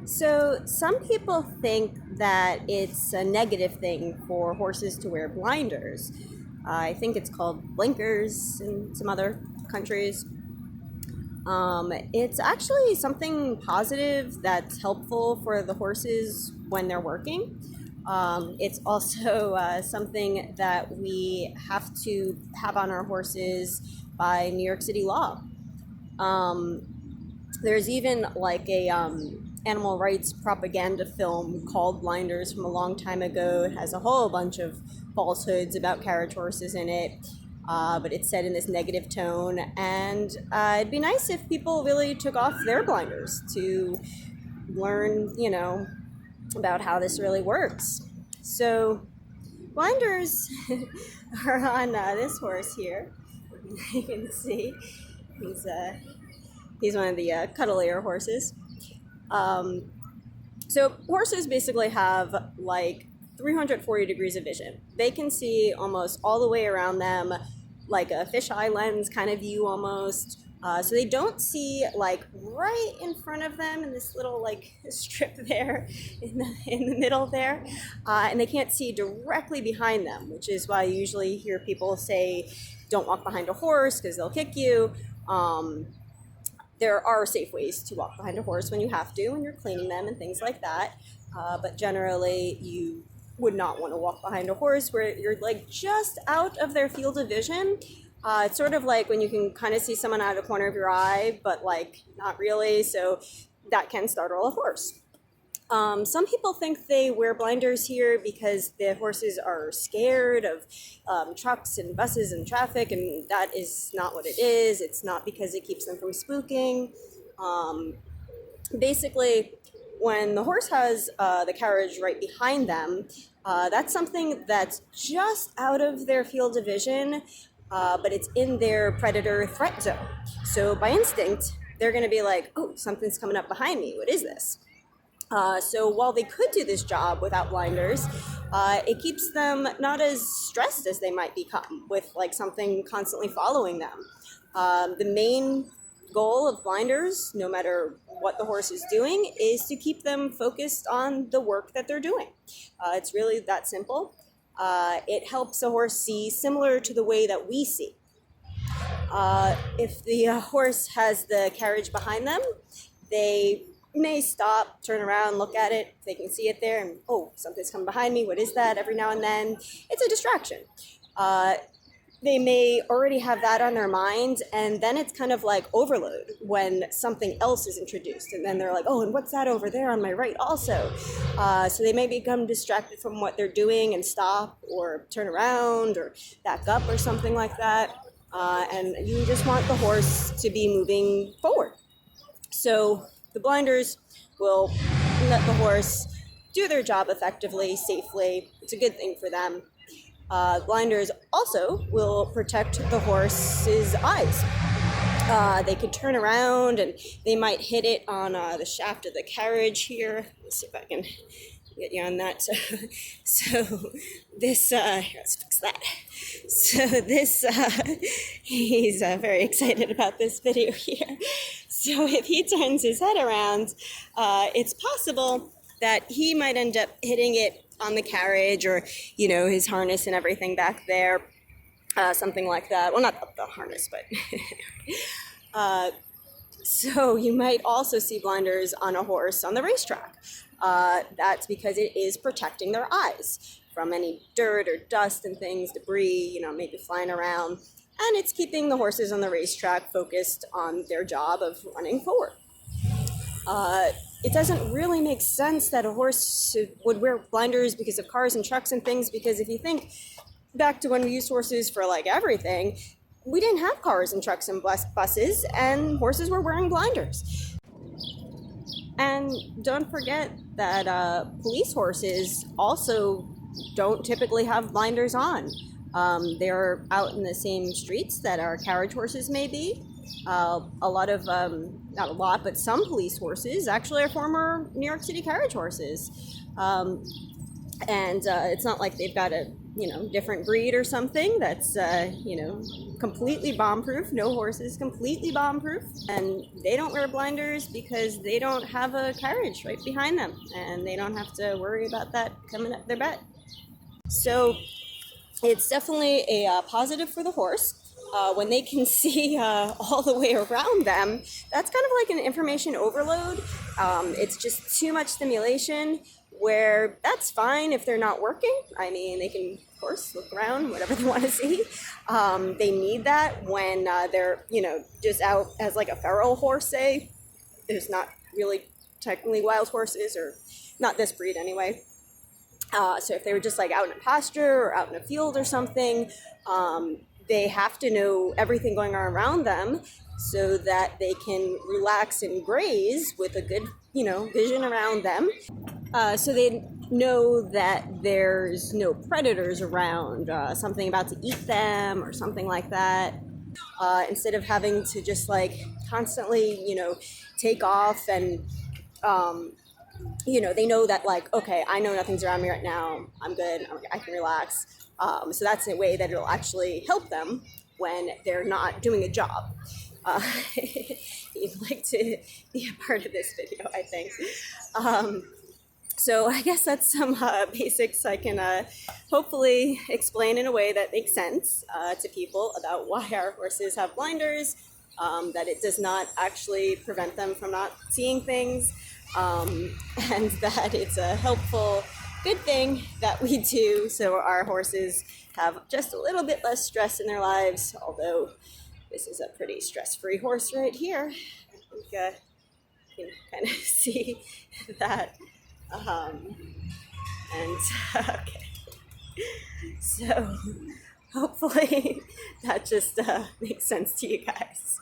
So, some people think that it's a negative thing for horses to wear blinders. I think it's called blinkers in some other countries. It's actually something positive that's helpful for the horses when they're working. It's also something that we have to have on our horses by New York City law. Um, there's even like a animal rights propaganda film called Blinders from a long time ago. It has a whole bunch of falsehoods about carriage horses in it, but it's said in this negative tone. And it'd be nice if people really took off their blinders to learn, about how this really works. So, blinders are on this horse here. You can see he's he's one of the cuddlier horses. Um, so horses basically have like 340 degrees of vision. They can see almost all the way around them, like a fisheye lens kind of view almost. So they don't see like right in front of them in this little like strip there in the middle there, and they can't see directly behind them, which is why you usually hear people say, "Don't walk behind a horse because they'll kick you." There are safe ways to walk behind a horse when you have to, when you're cleaning them and things like that. But generally, you would not want to walk behind a horse where you're like just out of their field of vision. It's sort of like when you can kind of see someone out of the corner of your eye, but like not really. So that can startle a horse. Some people think they wear blinders here because the horses are scared of trucks and buses and traffic, and that is not what it is. It's not because it keeps them from spooking. Basically, when the horse has the carriage right behind them, that's something that's just out of their field of vision, but it's in their predator threat zone. So by instinct, they're going to be like, oh, something's coming up behind me. What is this? So while they could do this job without blinders, it keeps them not as stressed as they might become with like something constantly following them. The main goal of blinders, no matter what the horse is doing, is to keep them focused on the work that they're doing. It's really that simple. It helps a horse see similar to the way that we see. If the horse has the carriage behind them, they may stop, turn around, look at it. They can see it there, and oh, something's coming behind me. What is that? Every now and then, it's a distraction. They may already have that on their mind, and then it's kind of like overload when something else is introduced, and then they're like, oh, and what's that over there on my right also? So they may become distracted from what they're doing and stop or turn around or back up or something like that. And you just want the horse to be moving forward. So the blinders will let the horse do their job effectively, safely. It's a good thing for them. Blinders also will protect the horse's eyes. They could turn around and they might hit it on the shaft of the carriage here. Let's see if I can get you on that. So this, here, let's fix that. So this, he's very excited about this video here. So if he turns his head around, it's possible that he might end up hitting it on the carriage or, his harness and everything back there, something like that. Well, not the harness, but so you might also see blinders on a horse on the racetrack. That's because it is protecting their eyes from any dirt or dust and things, debris, maybe flying around. And it's keeping the horses on the racetrack focused on their job of running forward. It doesn't really make sense that a horse would wear blinders because of cars and trucks and things, because if you think back to when we used horses for like everything, we didn't have cars and trucks and buses, and horses were wearing blinders. And don't forget that police horses also don't typically have blinders on. They're out in the same streets that our carriage horses may be. A lot of, not a lot, but some police horses actually are former New York City carriage horses. And it's not like they've got to different breed or something that's, completely bomb-proof. No horse is completely bomb-proof, and they don't wear blinders because they don't have a carriage right behind them, and they don't have to worry about that coming up their butt. So it's definitely a positive for the horse. When they can see all the way around them, that's kind of like an information overload. It's just too much stimulation, where that's fine if they're not working. I mean, they can, of course, look around, whatever they want to see. They need that when they're, just out as like a feral horse, say. There's not really technically wild horses, or not this breed anyway. So if they were just like out in a pasture or out in a field or something, they have to know everything going on around them so that they can relax and graze with a good, vision around them. So they know that there's no predators around, something about to eat them or something like that. Instead of having to just like constantly, take off and, they know that like, okay, I know nothing's around me right now. I'm good. I can relax. So that's a way that it'll actually help them when they're not doing a job. You'd like to be a part of this video, I think. So I guess that's some basics I can hopefully explain in a way that makes sense to people about why our horses have blinders, that it does not actually prevent them from not seeing things, and that it's a helpful, good thing that we do so our horses have just a little bit less stress in their lives, although this is a pretty stress-free horse right here. I think you can kind of see that. Okay. So hopefully that just makes sense to you guys.